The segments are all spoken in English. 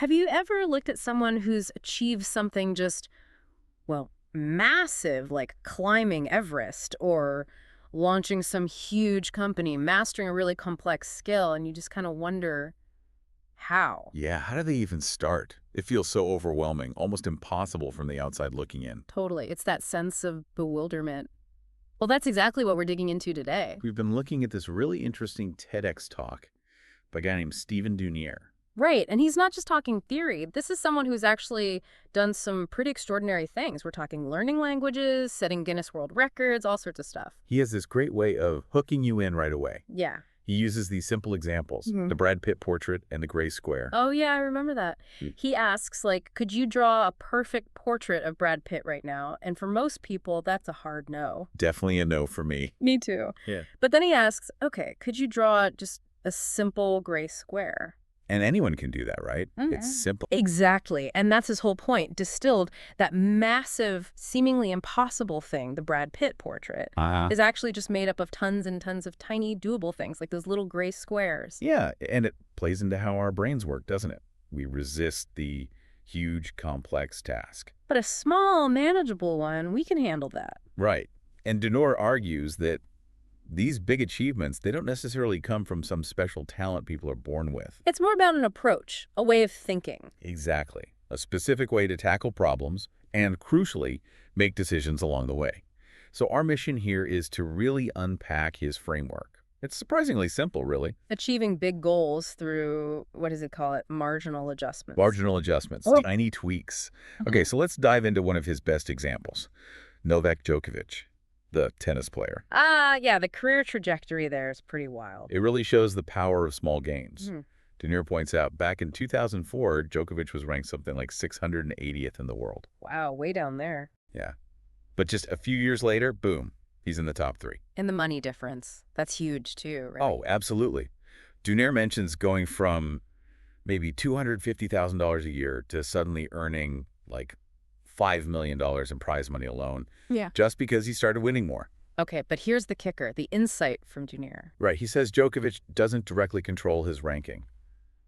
Have you ever looked at someone who's achieved something just, well, massive, like climbing Everest or launching some huge company, mastering a really complex skill, and you just kind of wonder how? Yeah, how do they even start? It feels so overwhelming, almost impossible from the outside looking in. Totally. It's that sense of bewilderment. Well, that's exactly what we're digging into today. We've been looking at this really interesting TEDx talk by a guy named Stephen Dunier. Right. And he's not just talking theory. This is someone who's actually done some pretty extraordinary things. We're talking learning languages, setting Guinness World Records, all sorts of stuff. He has this great way of hooking you in right away. Yeah. He uses these simple examples, the Brad Pitt portrait and the gray square. Oh, yeah, I remember that. He asks, like, could you draw a perfect portrait of Brad Pitt right now? And for most people, that's a hard no. Definitely a no for me. Me too. Yeah. But then he asks, okay, could you draw just a simple gray square? And anyone can do that, right? It's simple. Exactly. And that's his whole point. Distilled, that massive, seemingly impossible thing, the Brad Pitt portrait, is actually just made up of tons and tons of tiny, doable things, like those little gray squares. Yeah, and it plays into how our brains work, doesn't it? We resist the huge, complex task. But a small, manageable one, we can handle that. Right. And Denor argues that these big achievements, they don't necessarily come from some special talent people are born with. It's more about an approach, a way of thinking. Exactly. A specific way to tackle problems and, crucially, make decisions along the way. So our mission here is to really unpack his framework. It's surprisingly simple, really. Achieving big goals through, what does it call it, marginal adjustments. Marginal adjustments, tiny tweaks. Okay, so let's dive into one of his best examples. Novak Djokovic, the tennis player. Yeah, the career trajectory there is pretty wild. It really shows the power of small gains. Denier points out, back in 2004, Djokovic was ranked something like 680th in the world. Wow, way down there. Yeah. But just a few years later, boom, he's in the top 3. And the money difference, that's huge too, right? Oh, absolutely. Dunier mentions going from maybe $250,000 a year to suddenly earning like $5 million in prize money alone. Yeah. Just because he started winning more. Okay, but here's the kicker, the insight from Dunier. Right. He says Djokovic doesn't directly control his ranking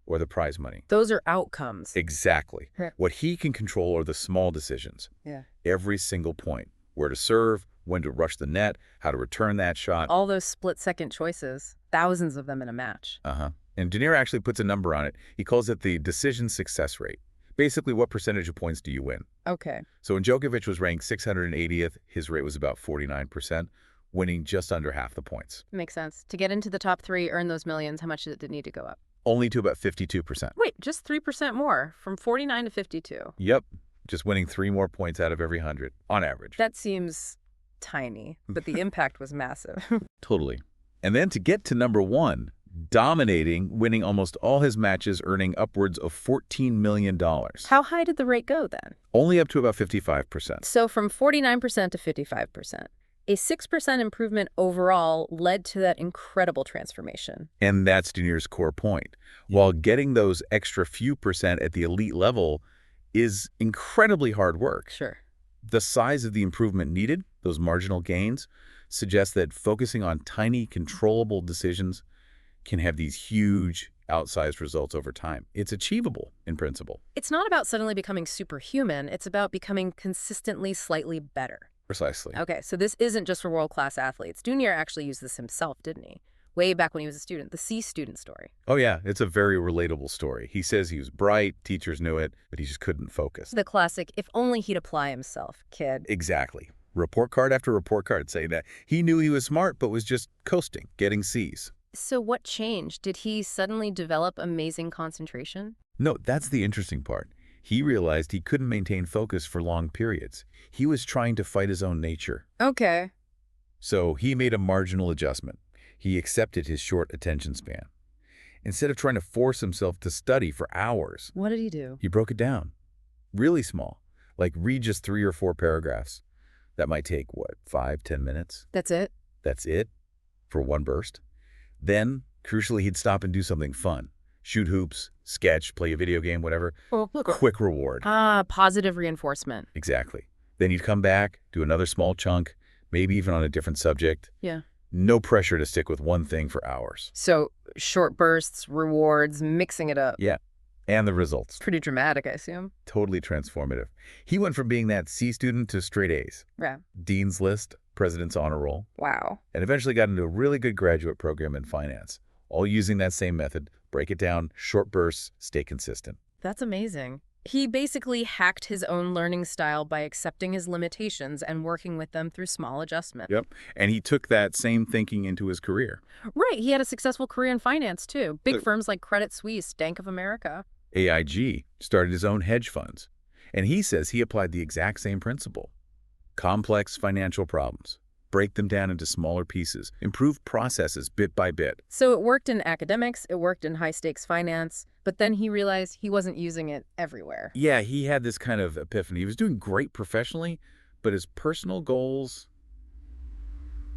or the prize money. Those are outcomes. Exactly. Right. What he can control are the small decisions. Yeah. Every single point. Where to serve, when to rush the net, how to return that shot. All those split-second choices, thousands of them in a match. And Dunier actually puts a number on it. He calls it the decision success rate. Basically, what percentage of points do you win? Okay. So when Djokovic was ranked 680th, his rate was about 49%, winning just under half the points. Makes sense. To get into the top 3, earn those millions, how much did it need to go up? Only to about 52%. Wait, just 3% more, from 49 to 52. Yep. Just winning 3 more points out of every 100, on average. That seems tiny, but the impact was massive. Totally. And then to get to number 1, dominating, winning almost all his matches, earning upwards of $14 million. How high did the rate go then? Only up to about 55%. So from 49% to 55%. A 6% improvement overall led to that incredible transformation. And that's Dunier's core point. While getting those extra few percent at the elite level is incredibly hard work. Sure. The size of the improvement needed, those marginal gains, suggests that focusing on tiny, controllable decisions can have these huge, outsized results over time. It's achievable in principle. It's not about suddenly becoming superhuman. It's about becoming consistently slightly better. Precisely. Okay, so this isn't just for world-class athletes. Dunier actually used this himself, didn't he? Way back when he was a student, the C student story. Oh yeah, it's a very relatable story. He says he was bright, teachers knew it, but he just couldn't focus. The classic, if only he'd apply himself, kid. Exactly. Report card after report card saying that he knew he was smart, but was just coasting, getting C's. So what changed? Did he suddenly develop amazing concentration? No, that's the interesting part. He realized he couldn't maintain focus for long periods. He was trying to fight his own nature. Okay. So he made a marginal adjustment. He accepted his short attention span. Instead of trying to force himself to study for hours, What did he do? he broke it down. Really small. Like read just 3 or 4 paragraphs. That might take, what, 5-10 minutes? That's it? That's it? For one burst? Then, crucially, he'd stop and do something fun. Shoot hoops, sketch, play a video game, whatever. Oh, look. Quick reward. Positive reinforcement. Exactly. Then you'd come back, do another small chunk, maybe even on a different subject. Yeah. No pressure to stick with one thing for hours. So short bursts, rewards, mixing it up. Yeah. And the results, Pretty dramatic, I assume. totally transformative. He went from being that C student to straight A's, Yeah. Dean's List, President's Honor Roll, Wow. and eventually got into a really good graduate program in finance, all using that same method. Break it down, short bursts, stay consistent. That's amazing. He basically hacked his own learning style by accepting his limitations and working with them through small adjustments. Yep. And he took that same thinking into his career. Right. He had a successful career in finance, too. Big Look. firms like Credit Suisse, Bank of America. AIG started his own hedge funds, and he says he applied the exact same principle. Complex financial problems. Break them down into smaller pieces. Improve processes bit by bit. So it worked in academics, it worked in high-stakes finance, but then he realized he wasn't using it everywhere. Yeah, he had this kind of epiphany. He was doing great professionally, but his personal goals,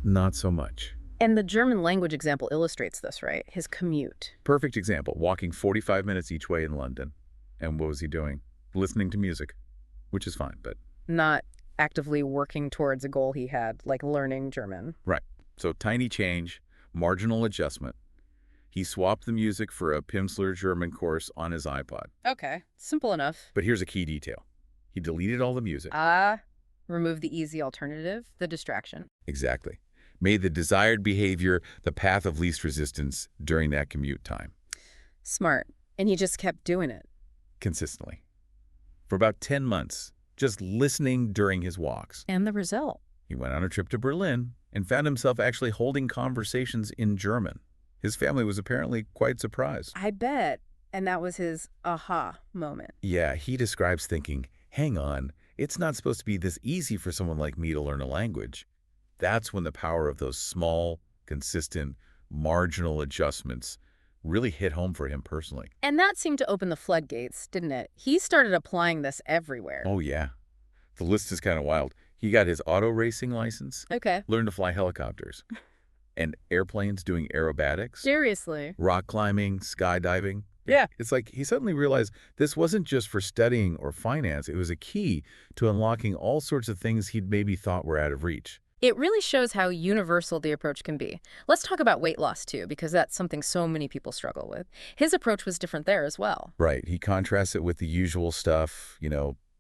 not so much. And the German language example illustrates this, right? His commute. Perfect example, walking 45 minutes each way in London. And what was he doing? Listening to music, which is fine, but... Not actively working towards a goal he had, like learning German. Right. So tiny change, marginal adjustment. He swapped the music for a Pimsleur German course on his iPod. Okay, simple enough. But here's a key detail. He deleted all the music. Remove the easy alternative, the distraction. Exactly. Made the desired behavior the path of least resistance during that commute time. Smart. And he just kept doing it. Consistently. For about 10 months, just listening during his walks. And the result? He went on a trip to Berlin and found himself actually holding conversations in German. His family was apparently quite surprised. I bet. And that was his aha moment. Yeah, he describes thinking, hang on, it's not supposed to be this easy for someone like me to learn a language. That's when the power of those small, consistent, marginal adjustments really hit home for him personally. And that seemed to open the floodgates, didn't it? He started applying this everywhere. Oh, yeah. The list is kind of wild. He got his auto racing license, Okay. learned to fly helicopters, and airplanes doing aerobatics, Seriously. rock climbing, skydiving. Yeah. It's like he suddenly realized this wasn't just for studying or finance. It was a key to unlocking all sorts of things he'd maybe thought were out of reach. It really shows how universal the approach can be. Let's talk about weight loss, too, because that's something so many people struggle with. His approach was different there as well. Right. He contrasts it with the usual stuff,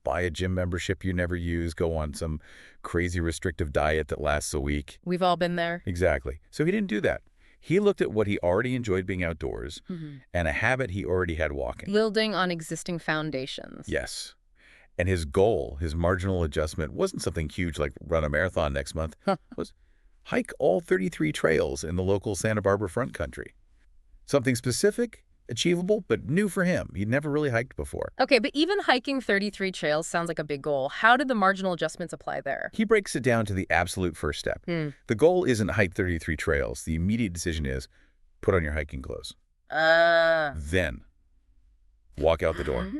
buy a gym membership you never use, go on some crazy restrictive diet that lasts a week. We've all been there. Exactly. So he didn't do that. He looked at what he already enjoyed being outdoors and a habit he already had walking. Building on existing foundations. Yes. And his goal, his marginal adjustment, wasn't something huge like run a marathon next month. It was hike all 33 trails in the local Santa Barbara front country. Something specific, achievable, but new for him. He'd never really hiked before. Okay, but even hiking 33 trails sounds like a big goal. How did the marginal adjustments apply there? He breaks it down to the absolute first step. The goal isn't hike 33 trails. The immediate decision is put on your hiking clothes. Then walk out the door.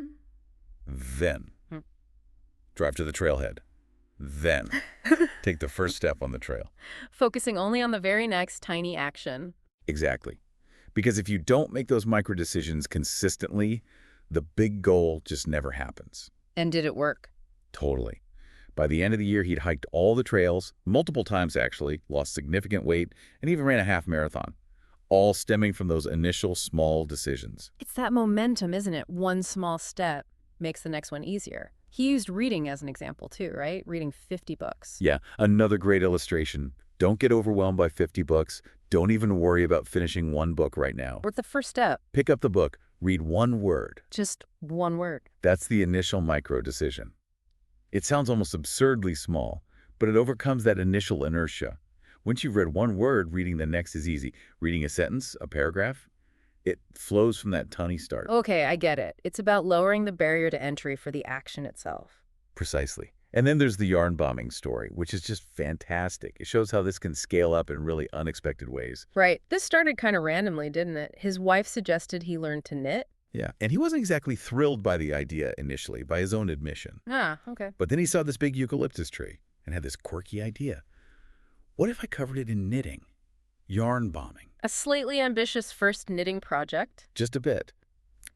Then drive to the trailhead. Then take the first step on the trail. Focusing only on the very next tiny action. Exactly. Because if you don't make those micro decisions consistently, the big goal just never happens. And did it work? Totally. By the end of the year, he'd hiked all the trails, multiple times actually, lost significant weight, and even ran a half marathon, all stemming from those initial small decisions. It's that momentum, isn't it? One small step makes the next one easier. He used reading as an example too, right? Reading 50 books. Yeah, another great illustration. Don't get overwhelmed by 50 books. Don't even worry about finishing one book right now. What's the first step? Pick up the book. Read one word. Just one word. That's the initial micro decision. It sounds almost absurdly small, but it overcomes that initial inertia. Once you've read one word, reading the next is easy. Reading a sentence, a paragraph, it flows from that tiny start. Okay, I get it. It's about lowering the barrier to entry for the action itself. Precisely. And then there's the yarn bombing story, which is just fantastic. It shows how this can scale up in really unexpected ways. Right. This started kind of randomly, didn't it? His wife suggested he learn to knit. Yeah, and he wasn't exactly thrilled by the idea initially, by his own admission. Okay. But then he saw this big eucalyptus tree and had this quirky idea. What if I covered it in knitting? Yarn bombing. A slightly ambitious first knitting project. Just a bit.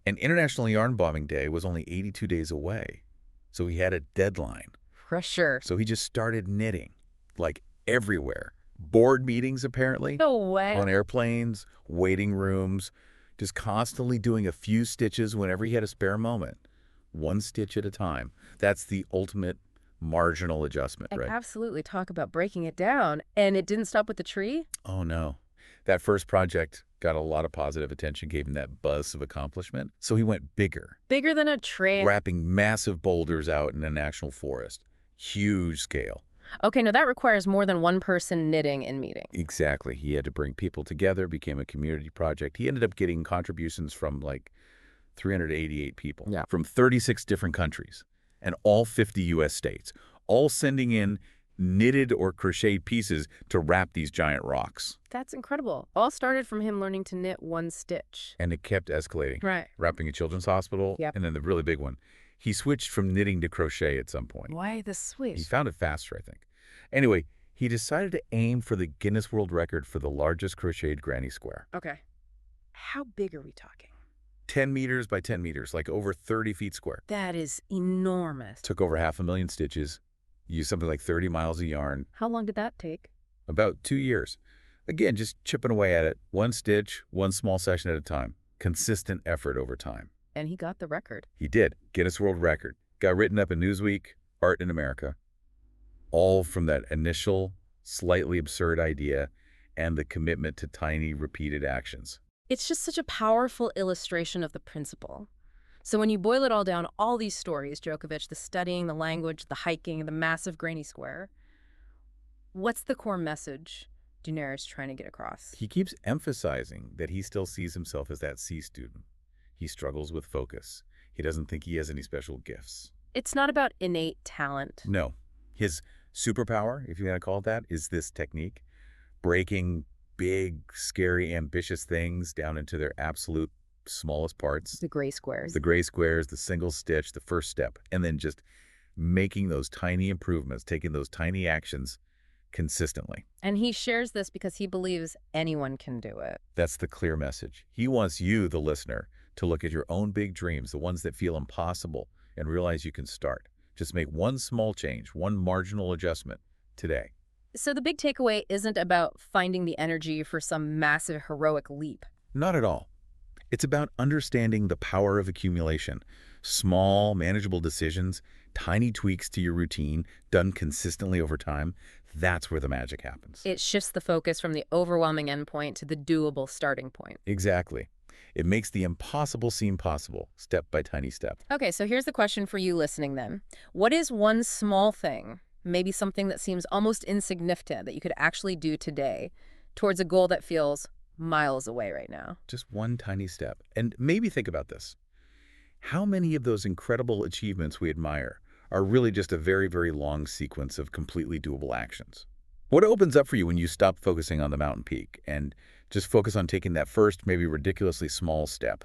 And International Yarn Bombing Day was only 82 days away, so he had a deadline. Pressure. So he just started knitting, like everywhere. Board meetings, apparently. No way. On airplanes, waiting rooms, just constantly doing a few stitches whenever he had a spare moment, one stitch at a time. That's the ultimate marginal adjustment, And right? absolutely talk about breaking it down. And it didn't stop with the tree? Oh, no. That first project got a lot of positive attention, gave him that buzz of accomplishment. So he went bigger, Bigger than a tree. wrapping massive boulders out in a national forest. Huge scale. Okay, now that requires more than one person knitting and meeting. Exactly. He had to bring people together, became a community project. He ended up getting contributions from like 388 people from 36 different countries and all 50 U.S. states, all sending in knitted or crocheted pieces to wrap these giant rocks. That's incredible. All started from him learning to knit one stitch. And it kept escalating, Right. wrapping a children's hospital, Yep. and then the really big one. He switched from knitting to crochet at some point. Why the He switch? found it faster, I think. Anyway, he decided to aim for the Guinness World Record for the largest crocheted granny square. Okay. How big are we talking? 10 meters by 10 meters, like over 30 feet square. That is enormous. Took over 500,000 stitches, used something like 30 miles of yarn, How long did that take? about 2 years. Again, just chipping away at it, one stitch, one small section at a time. Consistent effort over time. And he got the record. He did. Guinness World Record. Got written up in Newsweek, Art in America. All from that initial, slightly absurd idea and the commitment to tiny, repeated actions. It's just such a powerful illustration of the principle. So when you boil it all down, all these stories, Djokovic, the studying, the language, the hiking, the massive granny square, what's the core message Daenerys trying to get across? He keeps emphasizing that he still sees himself as that C student. He struggles with focus. He doesn't think he has any special gifts. It's not about innate talent. No. His superpower, if you want to call it that, is this technique. Breaking big, scary, ambitious things down into their absolute smallest parts. The gray squares. The gray squares, the single stitch, the first step, and then just making those tiny improvements, taking those tiny actions consistently. And he shares this because he believes anyone can do it. That's the clear message. He wants you, the listener, to look at your own big dreams, the ones that feel impossible, and realize you can start. Just make one small change, one marginal adjustment today. So the big takeaway isn't about finding the energy for some massive heroic leap. Not at all. It's about understanding the power of accumulation. Small, manageable decisions, tiny tweaks to your routine, done consistently over time. That's where the magic happens. It shifts the focus from the overwhelming endpoint to the doable starting point. Exactly. It makes the impossible seem possible, step by tiny step. Okay, so here's the question for you listening then. What is one small thing, maybe something that seems almost insignificant, that you could actually do today towards a goal that feels miles away right now? Just one tiny step. And maybe think about this. How many of those incredible achievements we admire are really just a very, very long sequence of completely doable actions? What opens up for you when you stop focusing on the mountain peak and just focus on taking that first, maybe ridiculously small step?